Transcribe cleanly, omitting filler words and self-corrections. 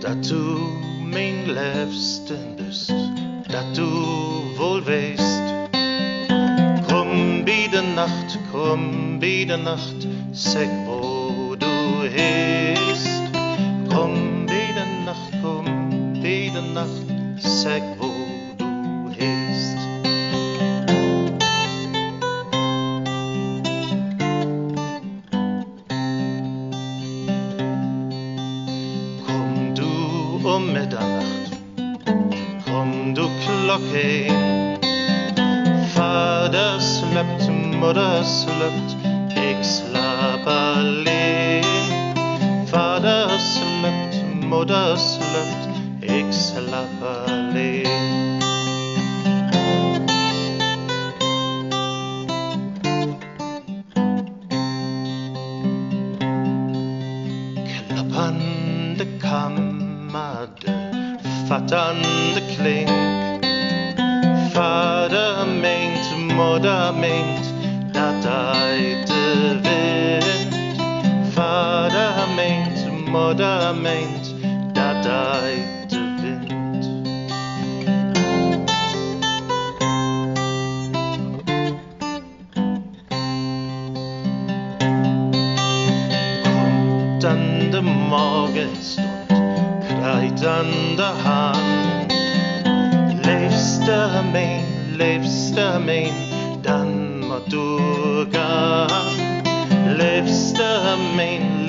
dat du min liefsten bist, dat du wohl weißt. Komm bei der Nacht, sag wo du bist. Komm bei der Nacht, sag wo du bist. Komm du Mitternacht, komm du Glocke, Vater slöpt, Mutter slöpt, ich slaap alleen. Vater slöpt, Mutter slöpt, ich slaap alleen. Klappernde Kammerdeur, vatternde Klink. Vader meint, Mutter meint, dat de wind. Vader meint, Mutter meint, dat de wind. Kommt an de Morgenstund, kreit an de Hand. Leefst er mein, dann moet du gaan. Leefst er mein,